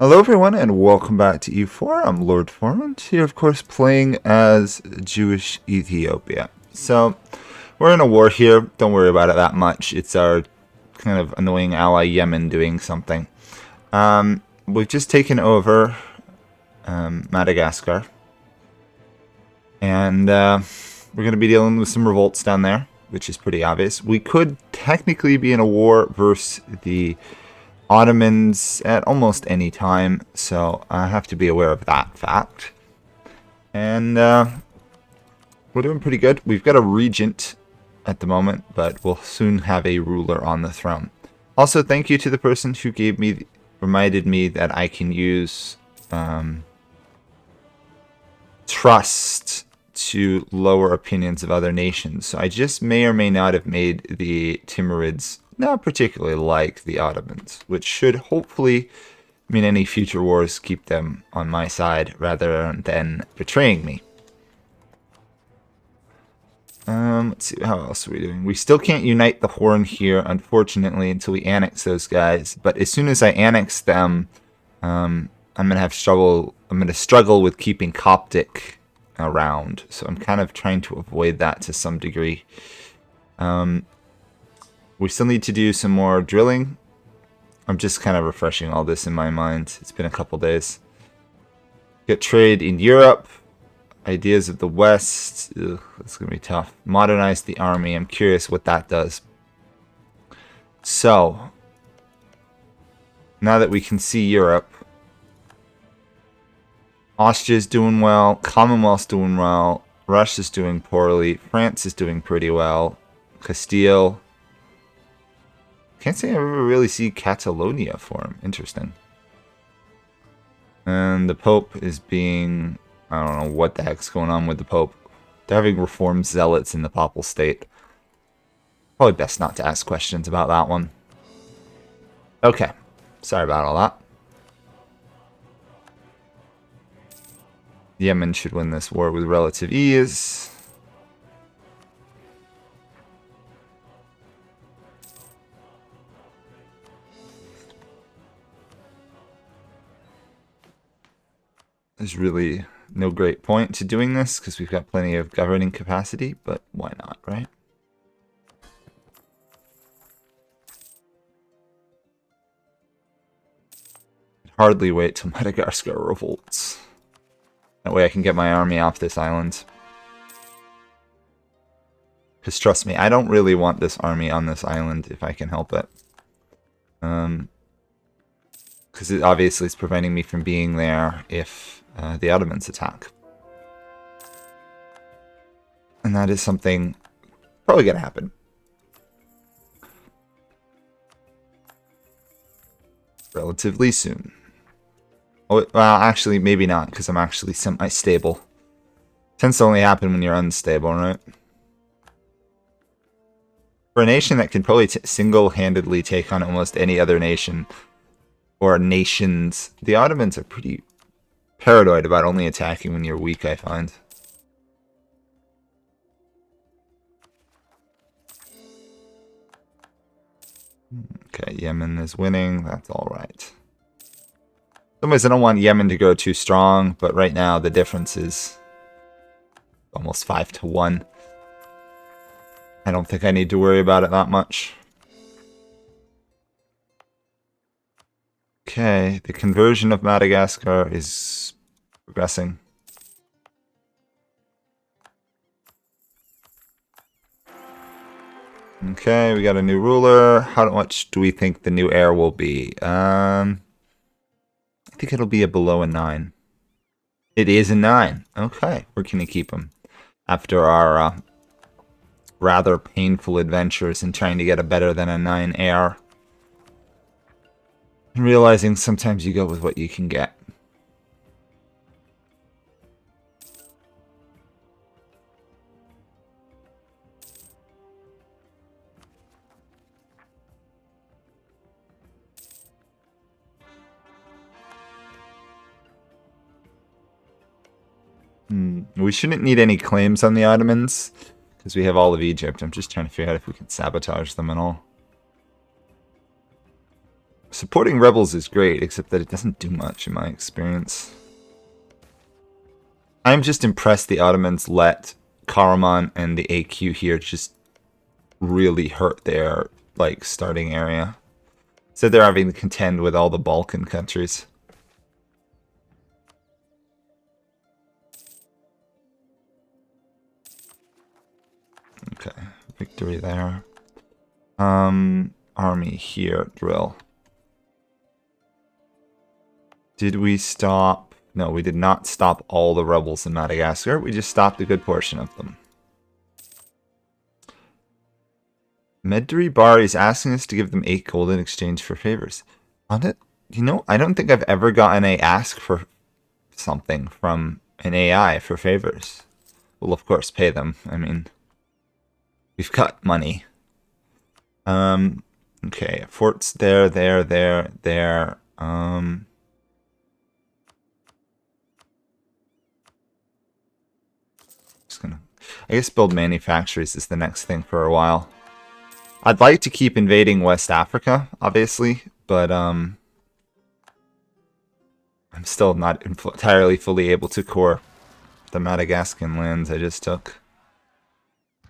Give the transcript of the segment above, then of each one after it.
Hello everyone and welcome back to EU4. I'm Lord Forwind, here of course playing as Jewish Ethiopia. So, we're in a war here, don't worry about it that much. It's our kind of annoying ally Yemen doing something. We've just taken over Madagascar. And we're going to be dealing with some revolts down there, which is pretty obvious. We could technically be in a war versus the Ottomans at almost any time, so I have to be aware of that fact. And we're doing pretty good. We've got a regent at the moment, but we'll soon have a ruler on the throne. Also, thank you to the person who reminded me that I can use trust to lower opinions of other nations. So I just may or may not have made the Timurids not particularly like the Ottomans, which should hopefully mean any future wars keep them on my side rather than betraying me. Let's see, how else are we doing? We still can't unite the Horn here, unfortunately, until we annex those guys. But as soon as I annex them, I'm gonna struggle with keeping Coptic around. So I'm kind of trying to avoid that to some degree. We still need to do some more drilling. I'm just kind of refreshing all this in my mind. It's been a couple days. Get trade in Europe. Ideas of the West. Ugh, that's going to be tough. Modernize the army. I'm curious what that does. So, now that we can see Europe, Austria's doing well. Commonwealth's doing well. Russia's doing poorly. France is doing pretty well. Castile. Can't say I ever really see Catalonia form. Interesting. And the Pope is being... I don't know what the heck's going on with the Pope. They're having reformed zealots in the Papal State. Probably best not to ask questions about that one. Okay. Sorry about all that. Yemen should win this war with relative ease. There's really no great point to doing this because we've got plenty of governing capacity, but why not, right? I'd hardly wait till Madagascar revolts. That way I can get my army off this island. Because trust me, I don't really want this army on this island if I can help it. Because it obviously is preventing me from being there if the Ottomans attack. And that is something probably going to happen. Relatively soon. Oh, well, actually, maybe not, because I'm actually semi-stable. Tends to only happen when you're unstable, right? For a nation that can probably single-handedly take on almost any other nation, or nations, the Ottomans are pretty paranoid about only attacking when you're weak, I find. Okay, Yemen is winning. That's all right. In some ways, I don't want Yemen to go too strong, but right now the difference is almost 5-1. I don't think I need to worry about it that much. Okay, the conversion of Madagascar is progressing. Okay, we got a new ruler. How much do we think the new heir will be? I think it'll be below a 9. It is a 9. Okay, we're going to keep him. After our rather painful adventures in trying to get a better than a 9 heir. And realizing sometimes you go with what you can get. We shouldn't need any claims on the Ottomans, because we have all of Egypt. I'm just trying to figure out if we can sabotage them at all. Supporting rebels is great, except that it doesn't do much in my experience. I'm just impressed the Ottomans let Karaman and the AQ here just really hurt their like starting area. So they're having to contend with all the Balkan countries. Okay, victory there. Army here, drill. Did we stop? No, we did not stop all the rebels in Madagascar. We just stopped a good portion of them. Medri Bari is asking us to give them 8 gold in exchange for favors. On it, you know, I don't think I've ever gotten a ask for something from an AI for favors. We'll of course pay them. I mean, we've got money. Okay, forts there. Just gonna, I guess, build manufactories is the next thing for a while. I'd like to keep invading West Africa, obviously, but I'm still not entirely fully able to core the Madagascan lands I just took.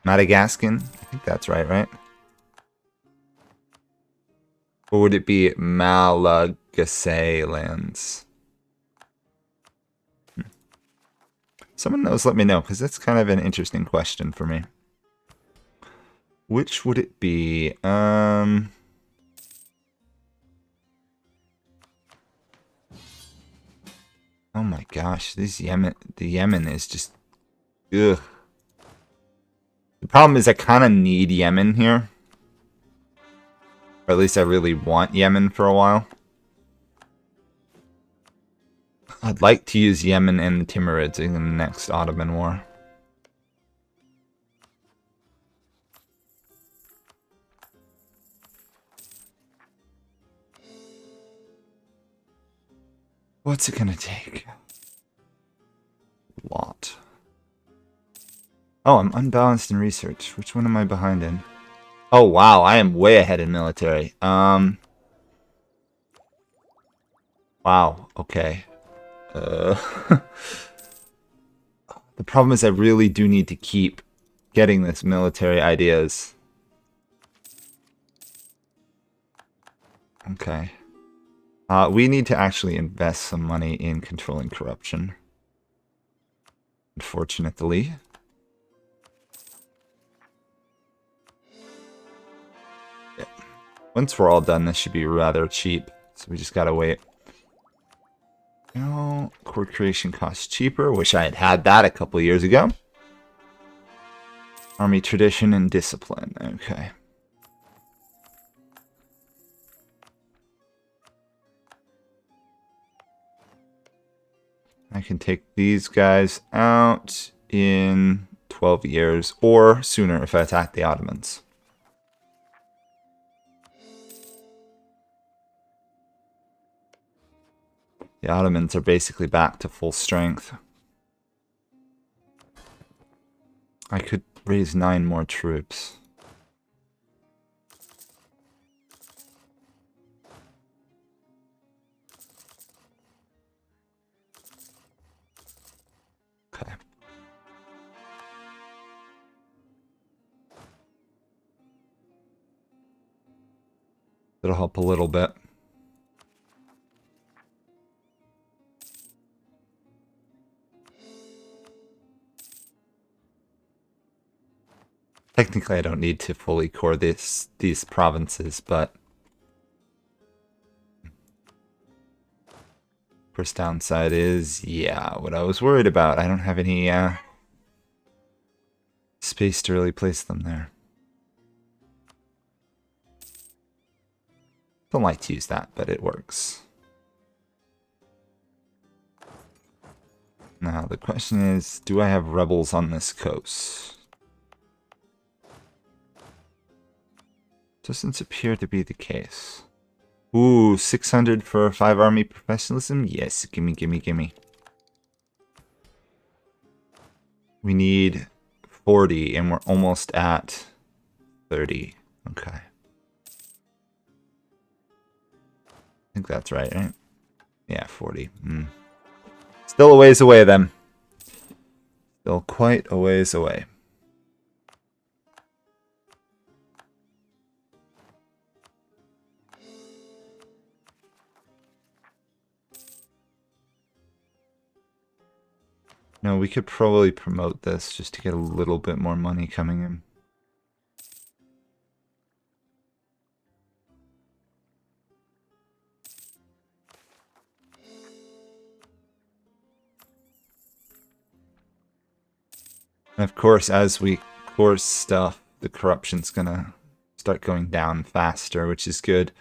Madagascan? I think that's right? Or would it be Malagasy lands? Someone knows, let me know, because that's kind of an interesting question for me. Which would it be? Oh my gosh, the Yemen is just, ugh. The problem is I kind of need Yemen here. Or at least I really want Yemen for a while. I'd like to use Yemen and the Timurids in the next Ottoman War. What's it gonna take? A lot. Oh, I'm unbalanced in research. Which one am I behind in? Oh wow, I am way ahead in military. Wow, okay. The problem is I really do need to keep getting this military ideas. Okay. We need to actually invest some money in controlling corruption. Unfortunately. Yeah. Once we're all done, this should be rather cheap. So we just gotta wait. No, core creation costs cheaper. Wish I had had that a couple years ago. Army tradition and discipline. Okay. I can take these guys out in 12 years or sooner if I attack the Ottomans. The Ottomans are basically back to full strength. I could raise 9 more troops. Okay. It'll help a little bit. Technically, I don't need to fully core these provinces, but first downside is, yeah, what I was worried about. I don't have any space to really place them there. Don't like to use that, but it works. Now, the question is, do I have rebels on this coast? Doesn't appear to be the case. Ooh, 600 for 5 army professionalism? Yes, gimme. We need 40, and we're almost at 30. Okay. think that's right? Yeah, 40. Still a ways away then. Still quite a ways away. No, we could probably promote this just to get a little bit more money coming in. And of course, as we course stuff, the corruption's gonna start going down faster, which is good.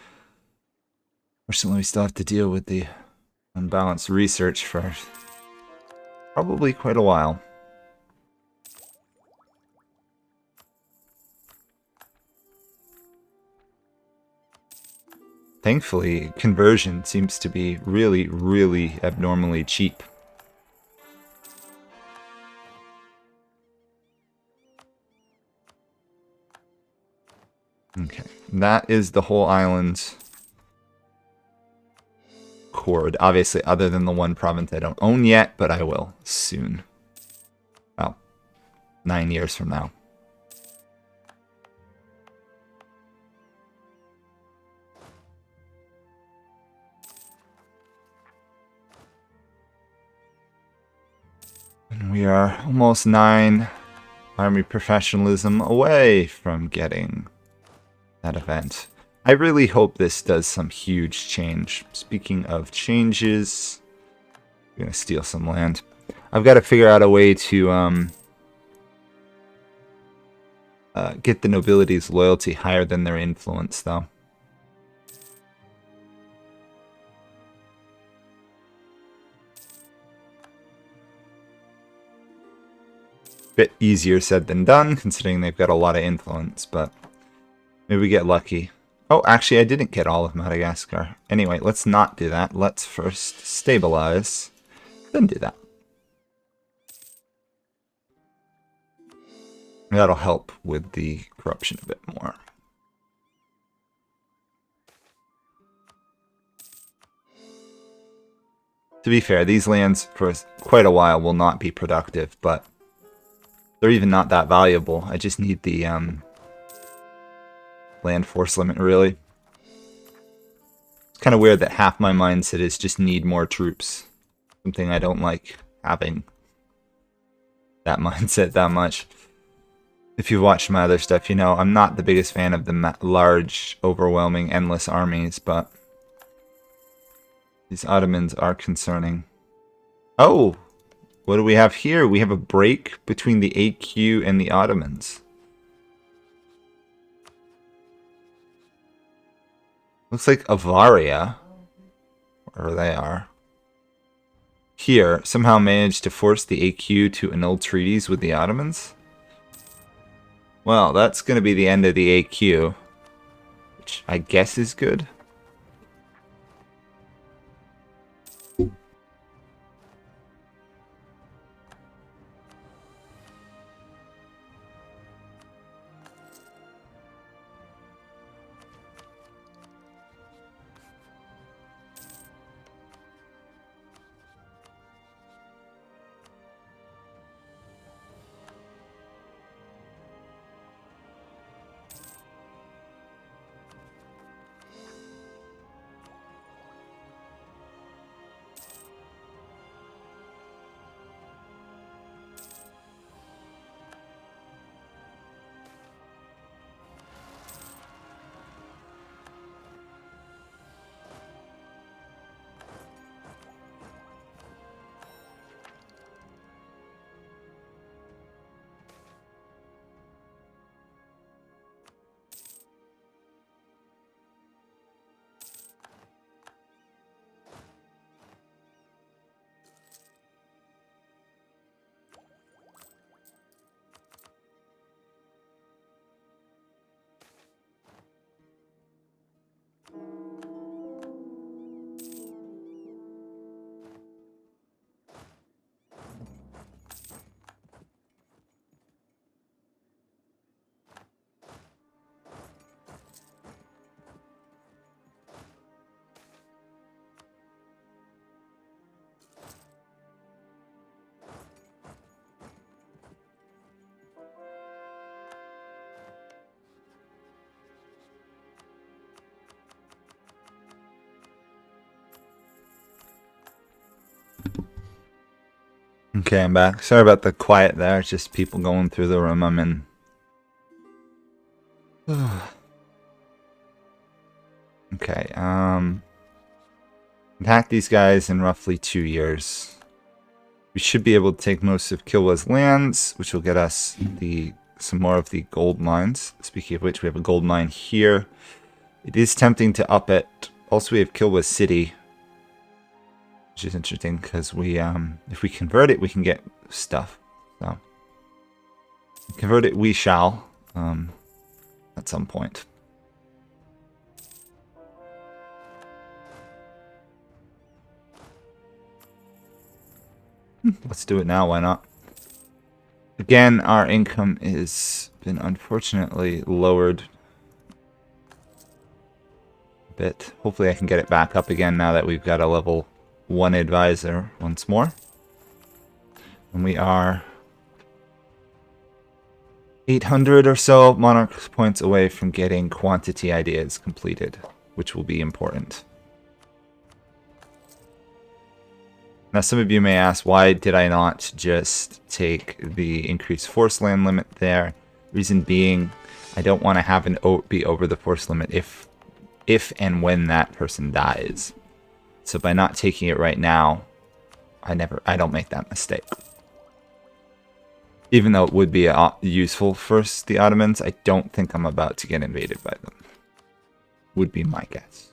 Fortunately, we still have to deal with the unbalanced research for probably quite a while. Thankfully, conversion seems to be really, really abnormally cheap. Okay, that is the whole island chord. Obviously, other than the one province I don't own yet, but I will soon. Well, 9 years from now. And we are almost 9 army professionalism away from getting that event. I really hope this does some huge change. Speaking of changes, I'm gonna steal some land. I've got to figure out a way to get the nobility's loyalty higher than their influence, though. Bit easier said than done, considering they've got a lot of influence, but maybe we get lucky. Oh, actually, I didn't get all of Madagascar. Anyway, let's not do that. Let's first stabilize, then do that. That'll help with the corruption a bit more. To be fair, these lands for quite a while will not be productive, but they're even not that valuable. I just need the land force limit, really. It's kind of weird that half my mindset is just need more troops. Something I don't like having that mindset that much. If you've watched my other stuff, you know I'm not the biggest fan of the large, overwhelming, endless armies, but these Ottomans are concerning. Oh! What do we have here? We have a break between the AQ and the Ottomans. Looks like Avaria, wherever they are, here somehow managed to force the AQ to annul treaties with the Ottomans. Well, that's going to be the end of the AQ, which I guess is good. Okay, I'm back. Sorry about the quiet there. It's just people going through the room I'm in. Okay, attack these guys in roughly 2 years. We should be able to take most of Kilwa's lands, which will get us some more of the gold mines. Speaking of which, we have a gold mine here. It is tempting to up it. Also, we have Kilwa City, which is interesting because if we convert it, we can get stuff. So, convert it, we shall at some point. Let's do it now. Why not? Again, our income has been unfortunately lowered a bit. Hopefully, I can get it back up again now that we've got a level 1 advisor once more. And we are 800 or so monarch points away from getting quantity ideas completed, which will be important. Now, some of you may ask, why did I not just take the increased force land limit there? Reason being, I don't want to have be over the force limit if and when that person dies. So by not taking it right now, I don't make that mistake. Even though it would be useful for the Ottomans, I don't think I'm about to get invaded by them. Would be my guess.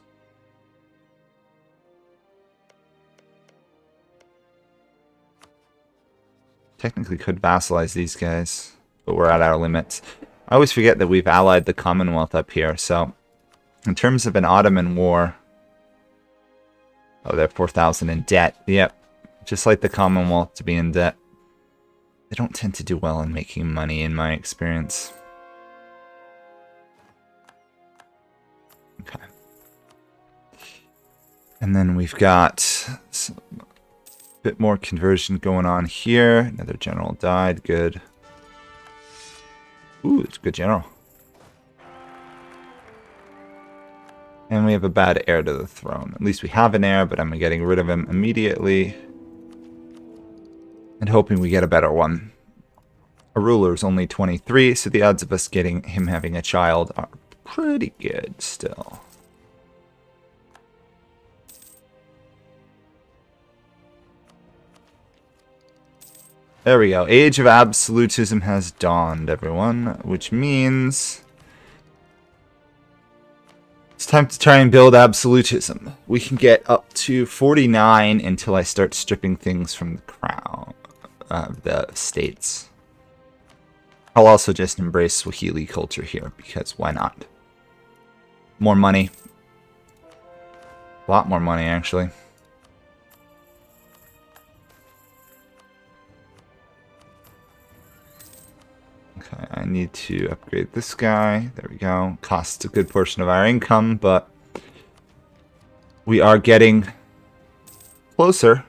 Technically could vassalize these guys, but we're at our limits. I always forget that we've allied the Commonwealth up here, so in terms of an Ottoman war... Oh, they're 4,000 in debt. Yep, just like the Commonwealth to be in debt. They don't tend to do well in making money, in my experience. Okay. And then we've got a bit more conversion going on here. Another general died. Good. Ooh, it's a good general. And we have a bad heir to the throne. At least we have an heir, but I'm getting rid of him immediately. And hoping we get a better one. Our ruler is only 23, so the odds of us getting him having a child are pretty good still. There we go. Age of absolutism has dawned, everyone, which means it's time to try and build absolutism. We can get up to 49 until I start stripping things from the crown of the states. I'll also just embrace Swahili culture here, because why not? More money. A lot more money, actually. Okay, I need to upgrade this guy. There we go. Costs a good portion of our income, but we are getting closer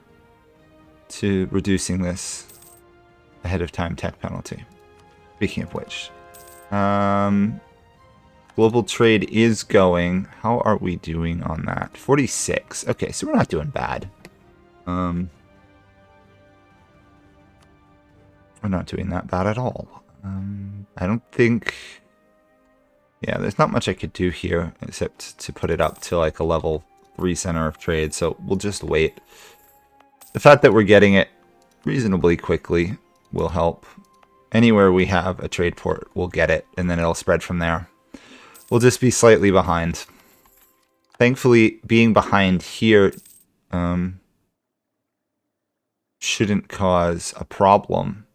to reducing this ahead of time tech penalty. Speaking of which, global trade is going. How are we doing on that? 46. Okay, so we're not doing bad. We're not doing that bad at all. I don't think... Yeah, there's not much I could do here except to put it up to like a level 3 center of trade, so we'll just wait. The fact that we're getting it reasonably quickly will help. Anywhere we have a trade port, we'll get it, and then it'll spread from there. We'll just be slightly behind. Thankfully, being behind here shouldn't cause a problem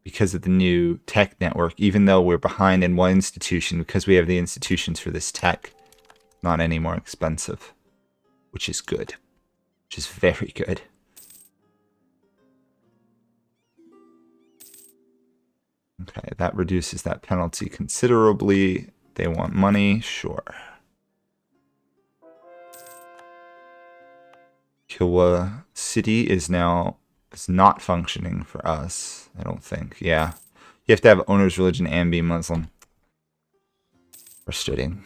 because of the new tech network, even though we're behind in one institution, because we have the institutions for this tech not any more expensive, which is good, which is very good. Okay, that reduces that penalty considerably. They want money, sure. Kilwa City is now not functioning for us, I don't think. Yeah, you have to have owner's religion and be Muslim. Frustrating.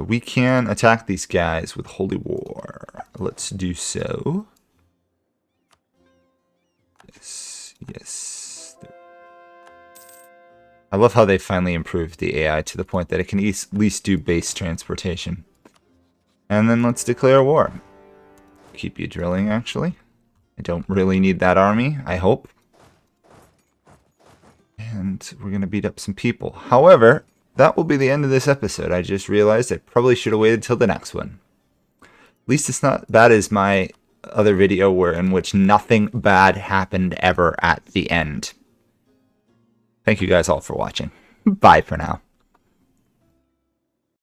We can attack these guys with Holy War. Let's do so. Yes. I love how they finally improved the AI to the point that it can at least do base transportation. And then let's declare war. Keep you drilling, actually. I don't really need that army, I hope. And we're going to beat up some people. However, that will be the end of this episode. I just realized I probably should have waited till the next one. At least it's not bad as my other video in which nothing bad happened ever at the end. Thank you guys all for watching. Bye for now.